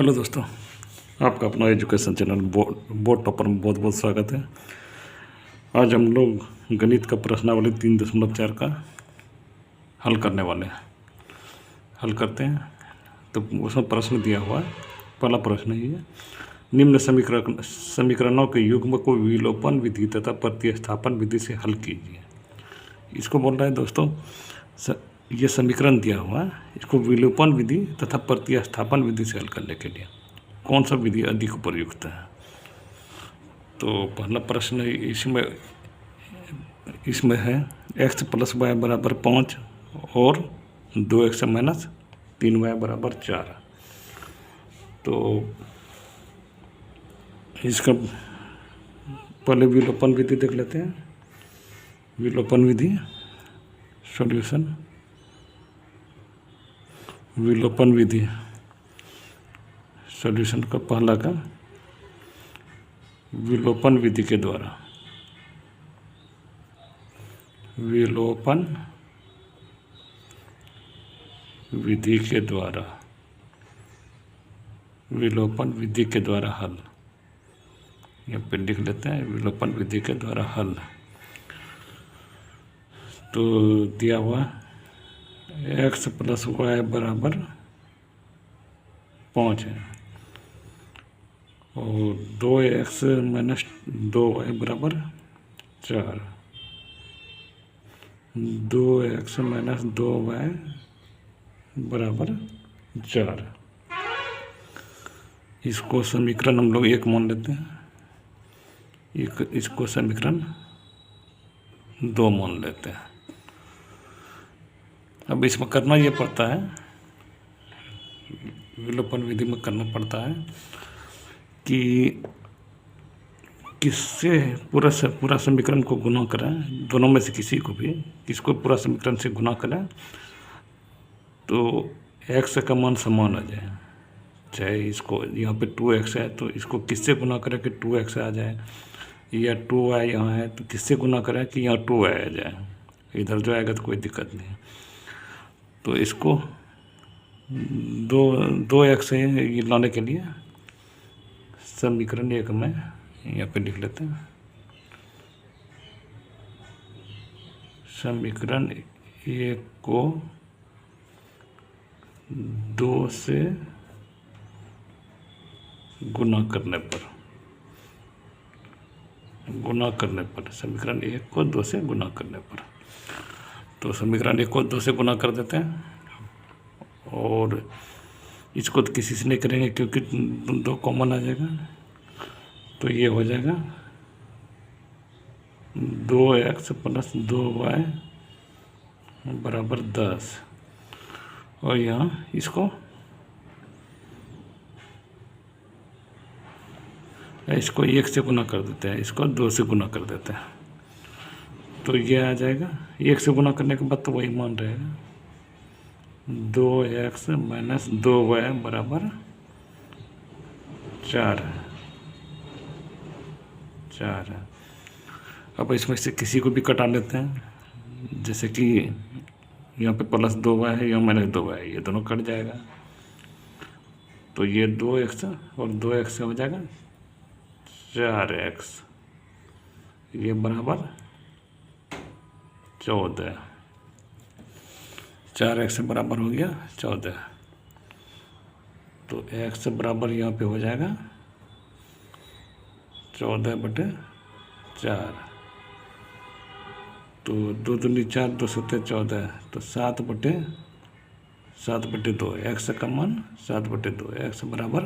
Hello दोस्तों, आपका अपना एजुकेशन चैनल बोर्ड टॉपर में बहुत बहुत स्वागत है। आज हम लोग गणित का प्रश्नावली 3.4 का हल करने वाले हैं। हल करते हैं। तो उसमें प्रश्न दिया हुआ है। पहला प्रश्न ही है, निम्न समीकरणों के युग्म को विलोपन विधि तथा प्रतिस्थापन विधि से हल कीजिए। इसको बोल रहा है दोस्तों, ये समीकरण दिया हुआ है, इसको विलोपन विधि तथा प्रतिस्थापन विधि से हल करने के लिए कौन सा विधि अधिक उपयुक्त है। तो पहला प्रश्न इसमें है x + y = 5 और 2x - 3y = 4। तो इसका पहले विलोपन विधि देख लेते हैं। विलोपन विधि सॉल्यूशन, विलोपन विधि सॉल्यूशन का पहला का विलोपन विधि के द्वारा, विलोपन विधि के द्वारा, विलोपन विधि के द्वारा हल। यहाँ पे लिख लेते हैं विलोपन विधि के द्वारा हल। तो दिया हुआ x + y = 5 है और 2x - 2y = 4। 2x - 2y = 4। इसको समीकरण हम लोग 1 मान लेते हैं, इसको समीकरण 2 मान लेते हैं। अब इसमें करना ये पड़ता है, विलोपन विधि में करना पड़ता है कि किससे पूरा समीकरण को गुणा करें, दोनों में से किसी को भी, किसको पूरा समीकरण से गुणा करें तो x का मान समान आ जाए। चाहे इसको यहाँ पे 2x है तो इसको किससे गुणा करें कि 2x आ जाए, या 2y यहाँ है तो किससे गुणा करें कि यहाँ 2y आ जाए। इधर जो आएगा तो कोई दिक्कत नहीं। तो इसको 2x से ये लाने के लिए समीकरण 1 में यहाँ पे लिख लेते हैं। समीकरण 1 को 2 से गुणा करने पर, समीकरण 1 को 2 से गुणा करने पर, तो समीकरण 1 को 2 से गुणा कर देते हैं। और इसको तो किसी से नहीं करेंगे क्योंकि 2 कॉमन आ जाएगा। तो ये हो जाएगा 2x + 2y = 10। और यहाँ इसको इसको 1 से गुना कर देते हैं, इसको 2 से गुना कर देते हैं। तो ये आ जाएगा 1 से गुना करने के बाद तो वही मान रहेगा, 2x - 2y = 4 है। अब इसमें से किसी को भी कटा लेते हैं, जैसे कि यहाँ पे +2y है, यहाँ -2y है, ये दोनों कट जाएगा। तो ये 2x और 2x से हो जाएगा 4x, ये बराबर 14। 4x से बराबर हो गया 14। तो x बराबर यहाँ पे हो जाएगा 14/4। तो 2 दूनी 4, 2 सत्ते 14, तो 7/2। x का मान 7/2, x बराबर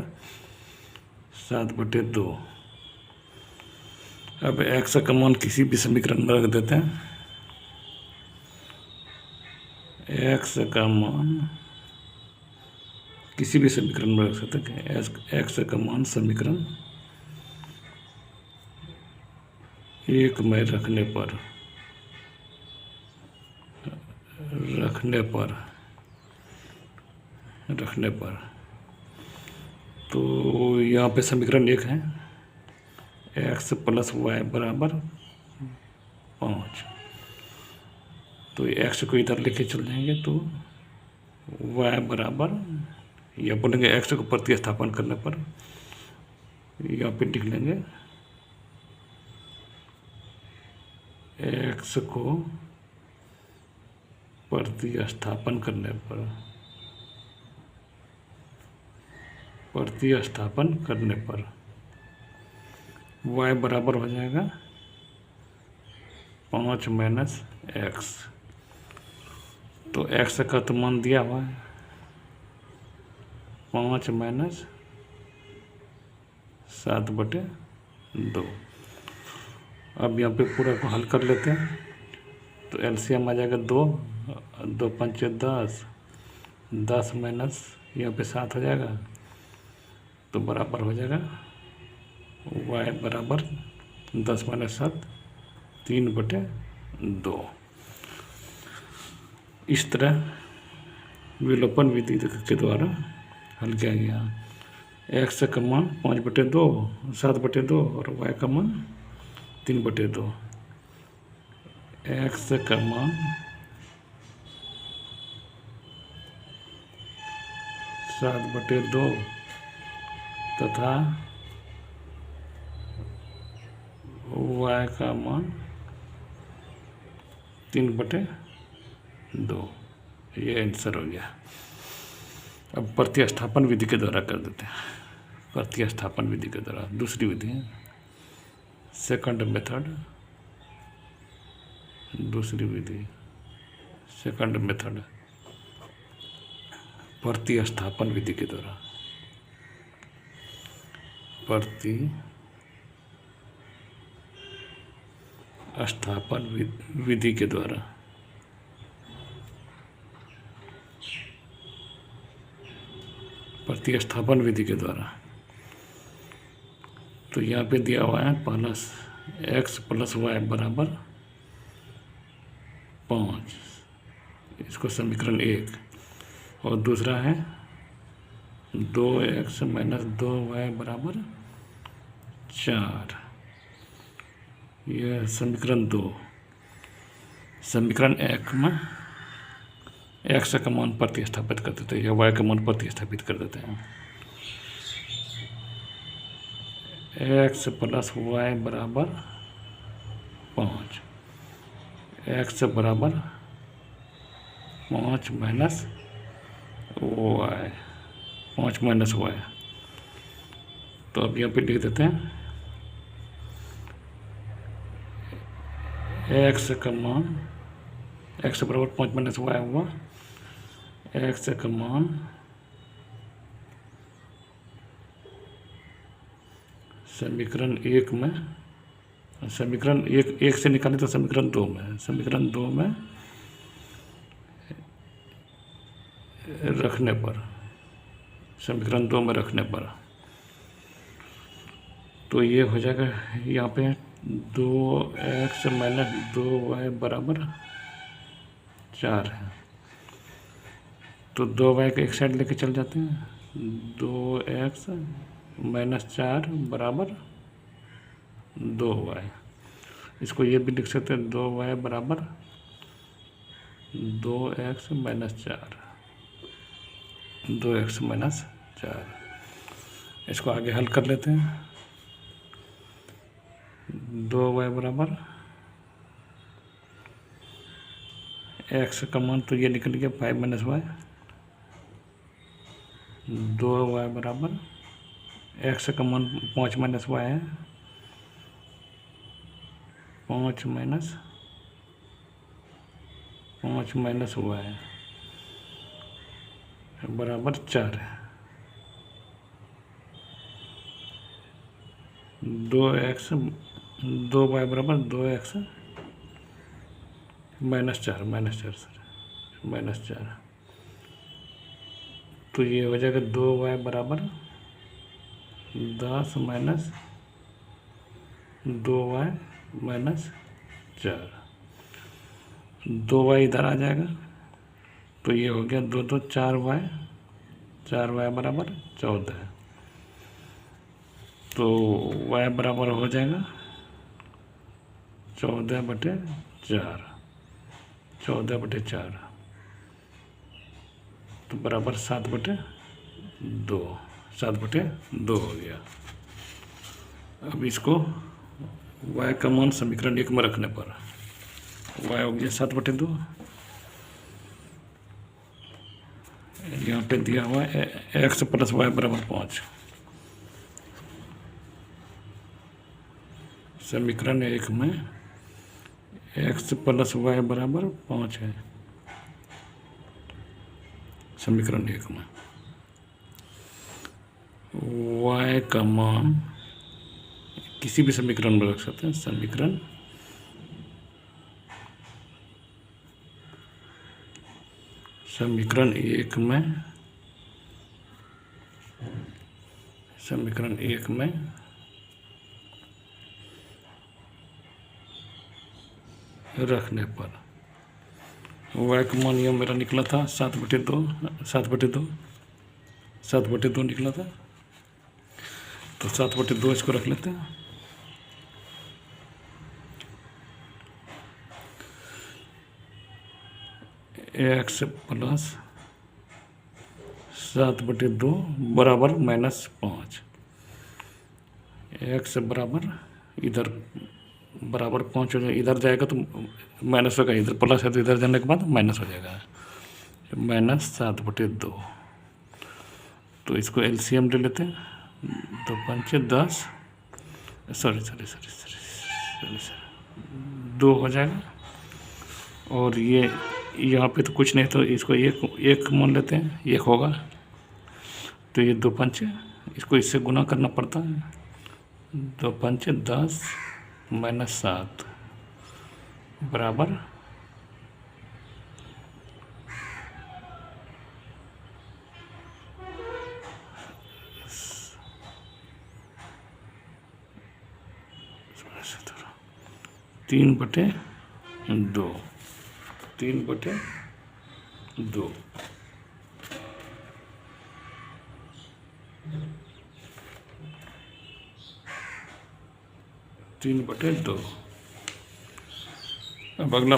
7/2। अब x का मान किसी भी समीकरण में रख देते हैं। x का मान किसी भी समीकरण में रख सकते हैं। x का मान समीकरण 1 में रखने पर तो यहाँ पे समीकरण 1 है, x + y = 5। तो x को इधर लेके चल जाएंगे तो y बराबर या बोलेंगे एक्स को प्रतिस्थापन करने पर यहाँ पे लिख लेंगे एक्स को प्रतिस्थापन करने पर y बराबर हो जाएगा 5 माइनस एक्स। तो x का तो मान दिया हुआ है 5 माइनस 7/2। अब यहाँ पे पूरा को हल कर लेते हैं। तो एलसीएम आ जाएगा 2 5 10, 10 माइनस यहाँ पे 7 हो जाएगा, तो बराबर हो जाएगा y बराबर 10 माइनस 7 3/2। इस तरह विलोपन विधि के द्वारा हल किया गया। एक्स का मान 5/2, 7/2 और y का मान 3/2। एक्स का मान 7/2 तथा y का मान 3/2। ये आंसर हो गया। अब प्रतिस्थापन विधि के द्वारा कर देते हैं। प्रतिस्थापन विधि के द्वारा दूसरी विधि है सेकंड मेथड। दूसरी विधि सेकंड मेथड प्रतिस्थापन विधि के द्वारा। प्रतिस्थापन विधि के द्वारा प्रतिस्थापन विधि के द्वारा। तो यहाँ पे दिया हुआ है पहला x + y बराबर 5, इसको समीकरण 1, और दूसरा है 2x - 2y बराबर 4, यह समीकरण 2। समीकरण 1 में x का मान प्रतिस्थापित कर देते हैं या y का मान प्रतिस्थापित कर देते हैं। x + y बराबर 5, x बराबर 5 माइनस y, 5 माइनस y। तो अब यहाँ पे लिख देते हैं x का मान, x बराबर 5 माइनस y हुआ, x का मान समीकरण 1 में, समीकरण 1 से निकालें तो समीकरण 2 में, समीकरण 2 में रखने पर, समीकरण 2 में रखने पर तो ये हो जाएगा यहाँ पे 2x - 2y बराबर 4 है। तो 2y को एक साइड लेके चल जाते हैं, 2x - 4 बराबर 2y। इसको ये भी लिख सकते हैं 2y बराबर 2x - 4, 2x - 4। इसको आगे हल कर लेते हैं। 2y बराबर x का मान तो ये निकल गया 5 - y, 2y बराबर x का मान 5 - y है, 5 माइनस y बराबर 4 है। 2y बराबर 2x - 4 तो ये हो जाएगा 2y बराबर 10 माइनस 2y - 4। 2y इधर आ जाएगा तो ये हो गया 2 2 4y, 4y बराबर 14। तो y बराबर हो जाएगा 14/4, 14/4 तो बराबर 7/2। 2, 7/2 हो गया। अब इसको y का मान समीकरण 1 में रखने पर y हो गया 7/2। यहाँ पे दिया हुआ है x + y = 5। समीकरण 1 में x + y = 5 है। समीकरण 1 में y का मान किसी भी समीकरण में रख सकते हैं। समीकरण समीकरण 1 में रखने पर y का मान यह मेरा निकला था 7/2 निकला था। तो 7/2 इसको रख लेते हैं। x + 7/2 बराबर -5। x बराबर इधर बराबर 5 हो जाएगा, इधर जाएगा तो माइनस होगा, इधर प्लस है तो इधर जाने के बाद माइनस हो जाएगा, -7/2। तो इसको एलसीएम ले लेते हैं। 2 × 5 = 10, सॉरी 2 हो जाएगा। और ये यहाँ पे तो कुछ नहीं, तो इसको एक मान लेते हैं, 1 होगा। तो ये 2 × 5, इसको इससे गुना करना पड़ता है। 2 × 5 = 10 -7 बराबर 3/2। 3/2 3/2। अब अगला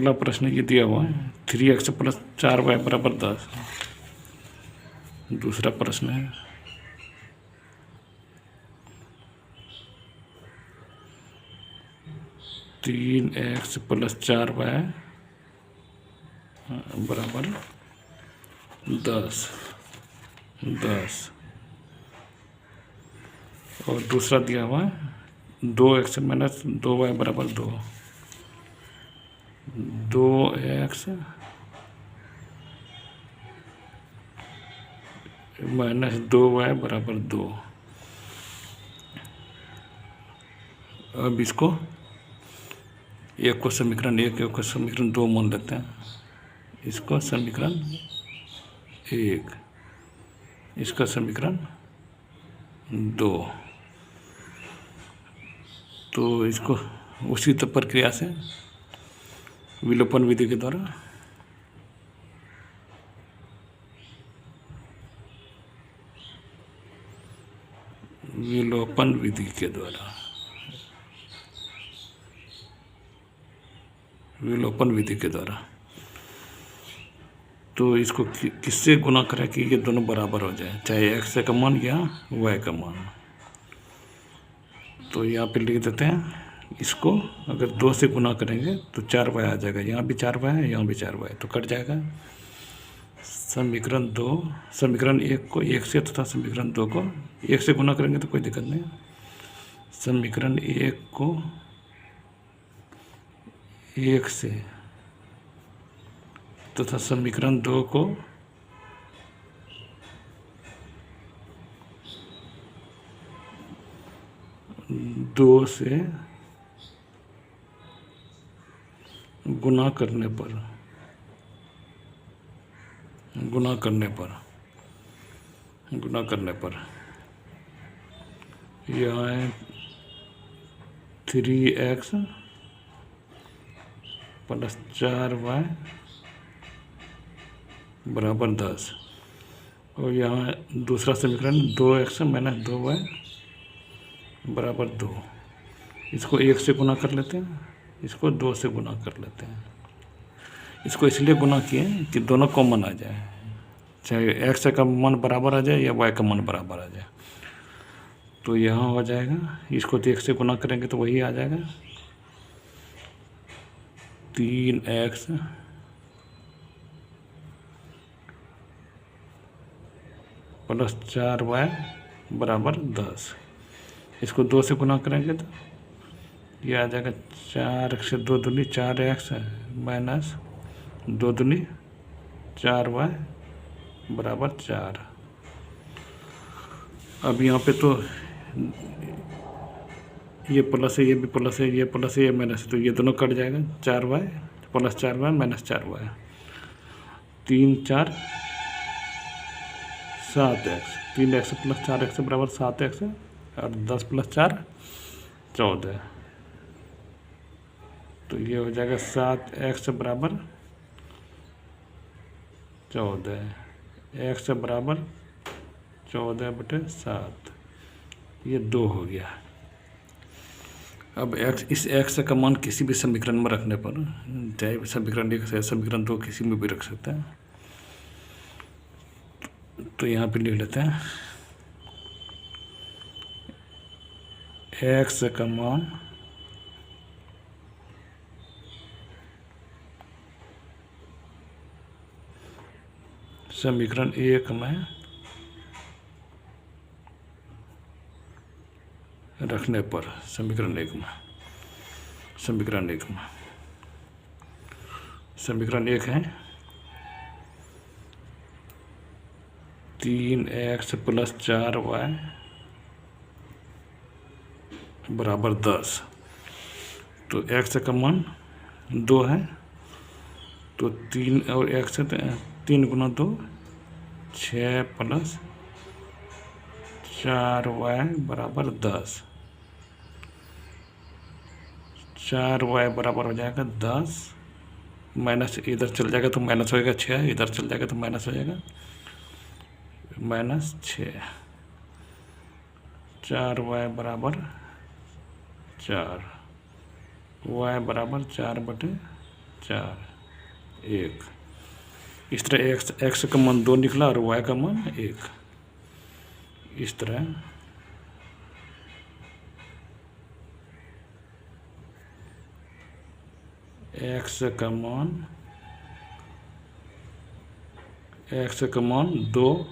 प्रश्न ये दिया हुआ है 3x + 4y = 10। दूसरा प्रश्न है 3x + 4y = 10। और दूसरा दिया हुआ है 2x - 2y = 2। 2x - 2y = 2। अब इसको एक को समीकरण 1, एक को समीकरण 2 मान लेते हैं। इसको समीकरण 1, इसका समीकरण 2। तो इसको उसी प्रक्रिया से विलोपन विधि के द्वारा तो इसको किससे गुना करें कि ये दोनों बराबर हो जाए, चाहे x का मान या y का मान। तो यहाँ पे लिख देते हैं। इसको अगर 2 से गुना करेंगे तो 4y आ जाएगा। यहाँ भी 4y है, यहाँ भी 4y, तो कट जाएगा। समीकरण 1 को 1 से तथा समीकरण 2 को 1 से गुना करेंगे तो कोई दिक्कत नहीं। समीकरण 1 को 1 से तथा समीकरण 2 को 2 से गुना करने पर यह है 3x + 4y = 10। और यहाँ दूसरा समीकरण 2x - 2y = 2। इसको 1 से गुना कर लेते हैं, इसको 2 से गुना कर लेते हैं। इसको इसलिए गुना किए कि दोनों कॉमन आ जाए, चाहे एक्स का मान बराबर आ जाए या वाई का मान बराबर आ जाए। तो यहाँ हो जाएगा, इसको तो 1 से गुना करेंगे तो वही आ जाएगा 3x प्लस 4y बराबर 10। इसको 2 से गुना करेंगे तो ये आ जाएगा 4x से 2 दूनी 4x माइनस 2 दूनी 4y बराबर 4। अब यहाँ पे तो ये प्लस है, ये भी प्लस है, ये प्लस है, ये माइनस है, तो ये दोनों कट जाएगा। 4y plus 4y minus 4y, 3 4 7x, 3x plus 4x बराबर 7x और 10 प्लस 4 14। तो ये हो जाएगा 7x बराबर 14, x बराबर 14/7, ये 2 हो गया। अब इस x का मान किसी भी समीकरण में रखने पर, चाहे समीकरण 1 से समीकरण 2 किसी में भी रख सकते हैं। तो यहाँ पे लिख लेते हैं x का मान समीकरण 1 में रखने पर, समीकरण 1 में समीकरण 1 है 3x प्लस 4y बराबर 10। तो x का मान 2 है, तो 3 और x 3 गुना 2 6 प्लस 4y बराबर 10। 4y बराबर हो जाएगा 10, माइनस इधर चल जाएगा तो माइनस हो जाएगा 6, इधर चल जाएगा तो माइनस हो जाएगा -6। 4y बराबर 4, y बराबर 4/4 1। इस तरह x का मान 2 निकला और y का मान 1। इस तरह x का मान 2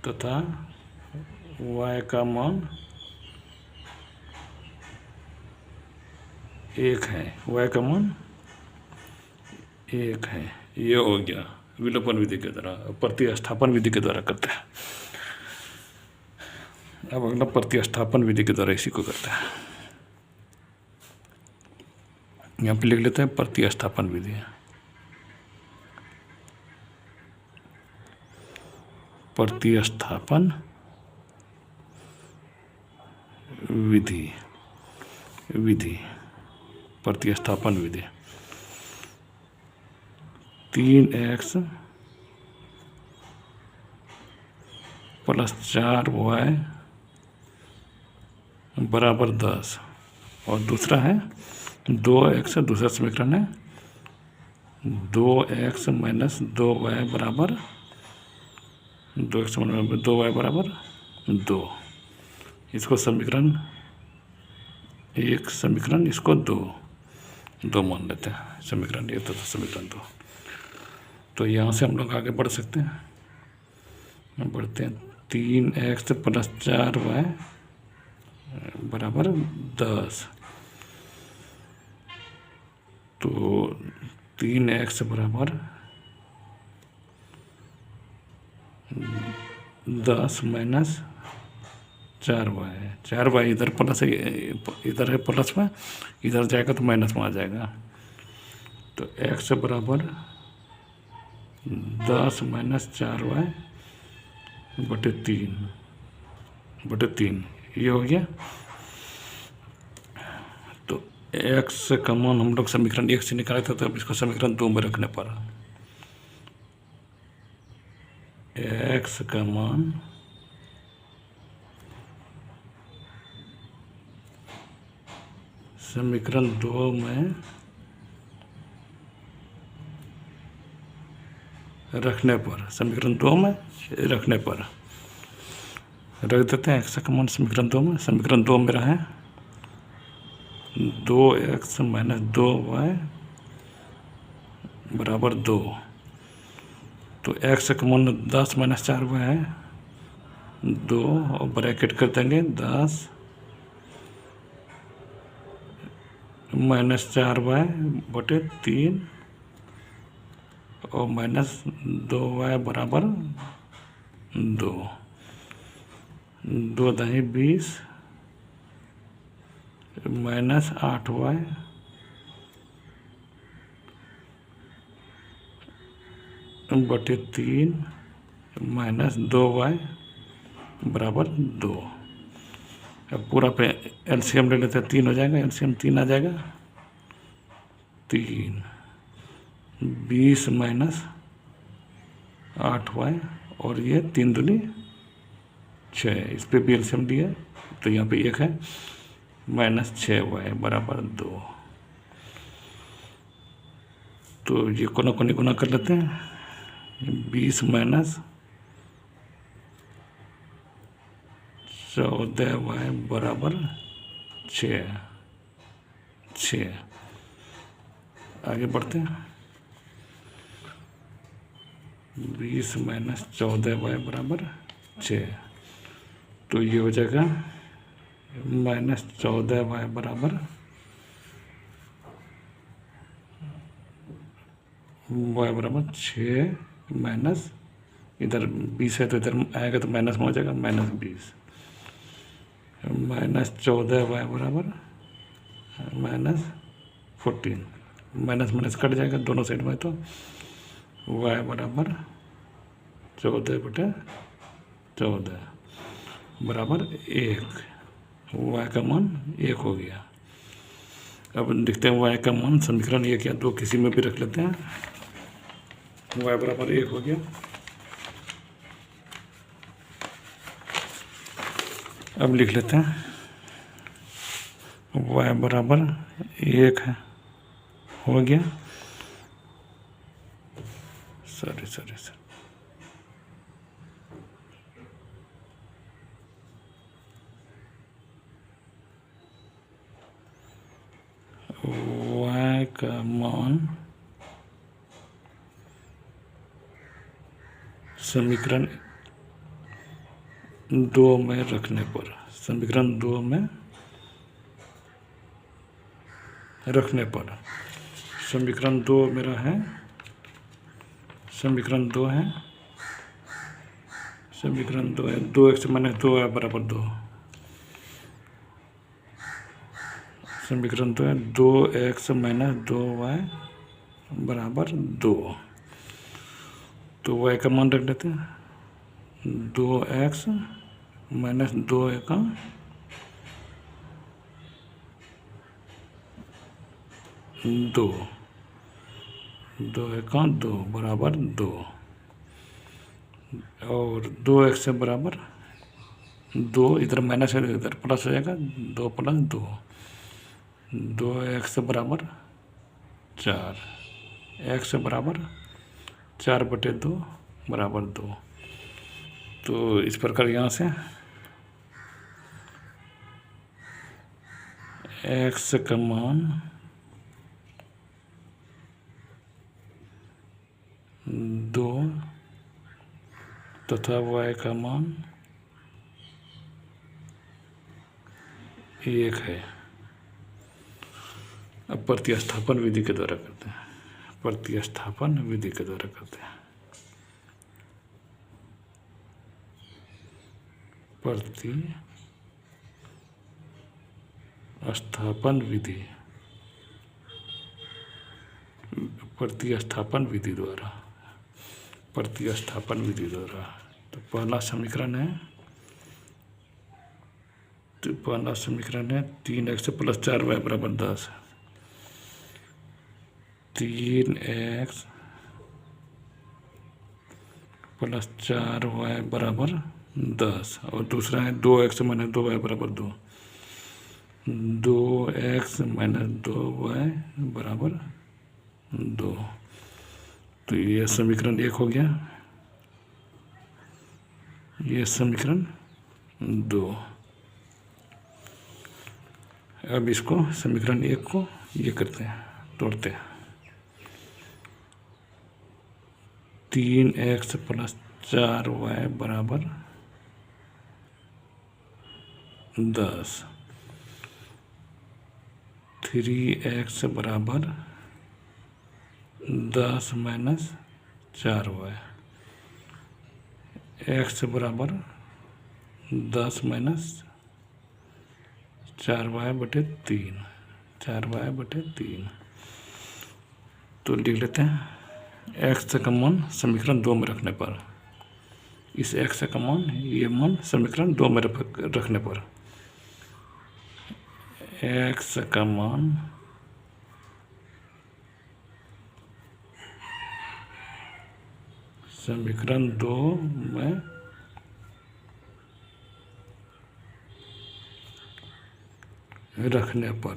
तथा y का मान 1 है, y का मान 1 है। ये हो गया विलोपन विधि के द्वारा। प्रतिस्थापन विधि के द्वारा करते हैं। अब अगला प्रतिस्थापन विधि के द्वारा इसी को करते हैं। यहाँ पे लिख लेते हैं प्रतिस्थापन विधि। प्रतिस्थापन विधि प्रतिस्थापन विधि 3x प्लस 4y बराबर 10, और दूसरा है 2x, दूसरा समीकरण है 2x माइनस 2y बराबर 2y बराबर 2। इसको समीकरण 1, समीकरण इसको 2 मान लेते हैं। समीकरण 1 तथा समीकरण 2। तो यहाँ से हम लोग आगे बढ़ सकते हैं। बढ़ते हैं 3x प्लस 4y बराबर 10। तो 3x बराबर 10 माइनस 4y इधर प्लस है, इधर है प्लस में, इधर जाएगा तो माइनस में आ जाएगा। तो x बराबर 10 माइनस 4y बटे 3 ये हो गया। तो x का मान हम लोग समीकरण 1 से निकाले थे, तो अब इसको समीकरण 2 में रखने पर x का मान समीकरण 2 में रखने पर, समीकरण 2 में रखने पर रख देते हैं। x का मान समीकरण 2 में, समीकरण 2 मेरा है 2x माइनस 2y बराबर 2। तो x का मान 10 माइनस 4y है 2, और ब्रैकेट कर देंगे 10 माइनस 4y बटे 3 और माइनस 2y बराबर 2। 2 दही 20 माइनस 8y बटे 3 माइनस 2y बराबर 2। अब पूरा पे एलसीएम ले लेते हैं, 3 हो जाएगा, एलसीएम 3 आ जाएगा। 3 20 माइनस 8y और ये 3 दूनी 6, इस पर भी एलसीएम दिया तो यहाँ पे 1 है, माइनस 6y बराबर 2। तो ये कोना कोनी गुना कर लेते हैं। 20 माइनस 14y बराबर 6। आगे बढ़ते हैं। 20 माइनस 14y बराबर 6, तो ये हो जाएगा माइनस 14y बराबर y बराबर 6 माइनस, इधर 20 है तो इधर आएगा तो माइनस में हो जाएगा, माइनस 20 माइनस 14y बराबर माइनस 14। माइनस माइनस कट जाएगा दोनों साइड में, तो y बराबर 14 बटे 14 बराबर 1। y का मान 1 हो गया। अब देखते हैं y का मान समीकरण 1 या 2 किसी में भी रख लेते हैं। y बराबर 1 हो गया। अब लिख लेते हैं y बराबर 1 है, हो गया। सॉरी y का मान समीकरण 2 में रखने पर, समीकरण 2 में रखने पर, समीकरण 2 मेरा है, समीकरण 2 है, समीकरण 2 है 2x माइनस 2y बराबर 2। समीकरण 2 है 2x माइनस 2y बराबर 2। तो y का मान रख लेते हैं 2x माइनस 2y का 2, 2 का 2 बराबर 2, और 2x से बराबर 2, इधर माइनस है इधर प्लस हो जाएगा, 2 प्लस 2, 2x से बराबर 4, x से बराबर 4 बटे 2 बराबर 2। तो इस प्रकार यहाँ से x का मान 2 तथा y का मान 1 है। अब प्रतिस्थापन विधि के द्वारा करते हैं, प्रतिस्थापन विधि के द्वारा करते हैं। प्रतिस्थापन विधि, प्रतिस्थापन विधि द्वारा, प्रतिस्थापन विधि द्वारा। तो पहला समीकरण है, तो पहला समीकरण है 3x प्लस 4y बराबर 10। 3x प्लस 4y बराबर 10, और दूसरा है 2x माइनस 2y बराबर 2। 2x माइनस 2y बराबर 2। तो ये समीकरण 1 हो गया, ये समीकरण 2। अब इसको समीकरण 1 को ये करते हैं, तोड़ते हैं। 3x + 4y बराबर 10। 3x बराबर 10 - 4y। x बराबर 10 - 4y/3। 4y/3। तो लिख लेते हैं x का मान समीकरण 2 में रखने पर, इस x का मान, ये मान समीकरण 2 में रखने पर x का मान समीकरण 2 में रखने पर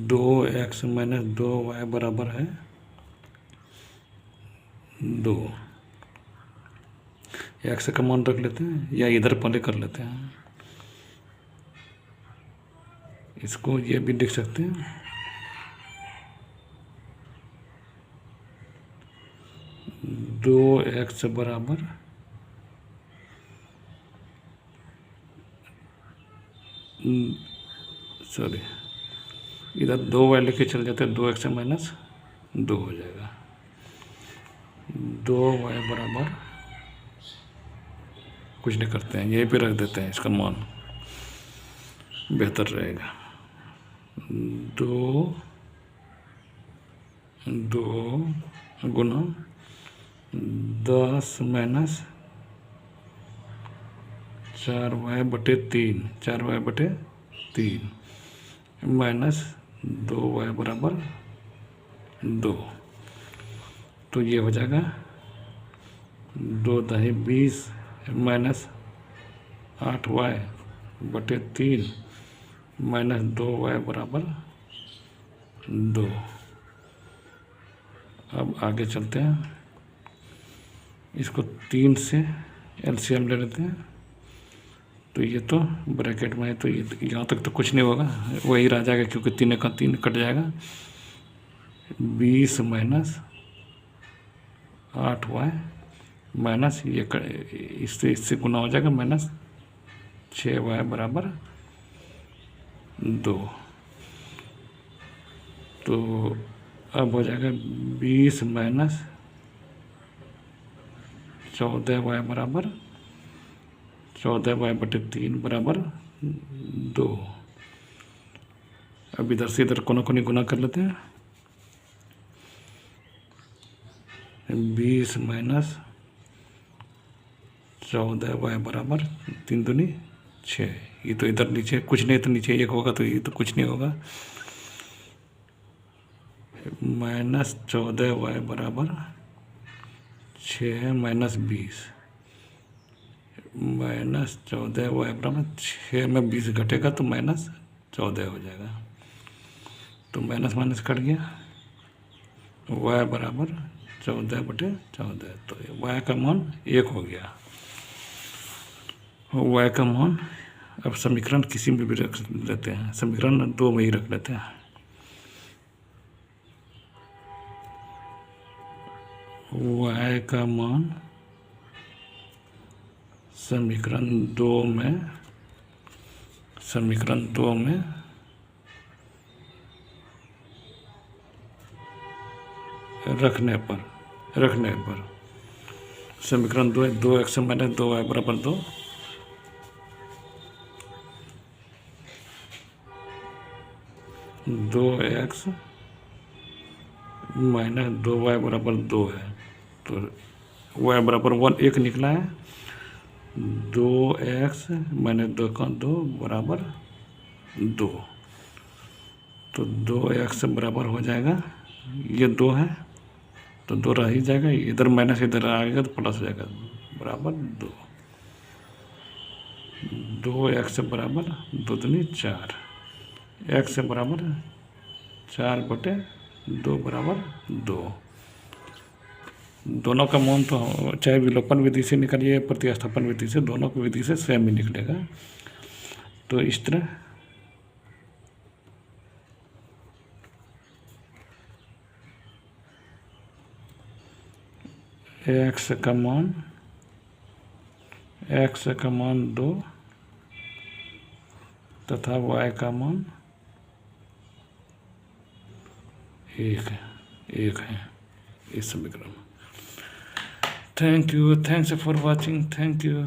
2x - 2y बराबर है 2। x का मान रख लेते हैं, या इधर पहले कर लेते हैं, इसको ये भी लिख सकते हैं। 2x बराबर सॉरी, इधर 2y लेके चल जाते हैं, 2x - 2 हो जाएगा। 2y बराबर कुछ नहीं करते हैं, यहीं पे रख देते हैं, इसका मान बेहतर रहेगा। 2 गुना 10 - 4y/3, 4y/3 माइनस 2y बराबर 2। तो ये हो जाएगा 2 दही 20 माइनस 8y/3 माइनस 2y बराबर 2। अब आगे चलते हैं, इसको 3 से एलसीएम ले लेते हैं। तो ये तो ब्रैकेट में है, तो ये यहाँ तक तो कुछ नहीं होगा, वही रह जाएगा, क्योंकि 3 का 3 कट जाएगा। 20 माइनस 8y माइनस ये इससे गुना हो जाएगा, माइनस 6y बराबर 2। तो अब हो जाएगा 20 माइनस 14y बराबर 14y/3 बराबर 2। अब इधर से इधर कोना कोनी गुना कर लेते हैं। 20 माइनस 14y बराबर 3 दूनी 6। ये तो इधर नीचे कुछ नहीं, तो नीचे 1 होगा, तो ये तो कुछ नहीं होगा। माइनस 14y बराबर 6 माइनस 20, माइनस 14y बराबर 6 में 20 घटेगा तो माइनस 14 हो जाएगा। तो माइनस माइनस कट गया, y बराबर 14/14। तो y का मान 1 हो गया। y का मान अब समीकरण किसी में भी रख लेते हैं, समीकरण 2 में ही रख लेते हैं। y का मान समीकरण 2 में रखने पर समीकरण 2 है, 2x माइनस 2y बराबर 2। 2x माइनस 2y बराबर 2 है, तो y बराबर 1 निकला है। 2x माइनस 2 का 2 बराबर 2। तो 2x बराबर हो जाएगा, ये 2 है तो 2 रह ही जाएगा, इधर माइनस इधर आएगा तो प्लस हो जाएगा, बराबर 2। 2x बराबर 2 दूनी 4। x बराबर 4/2 बराबर 2। दोनों का मान तो चाहे विलोपन विधि से निकालिए प्रतिस्थापन विधि से, दोनों की विधि से सेम ही निकलेगा। तो इस तरह x का मान 2 तथा y का मान 1 है इस समीकरण में। Thank you, thanks for watching, thank you.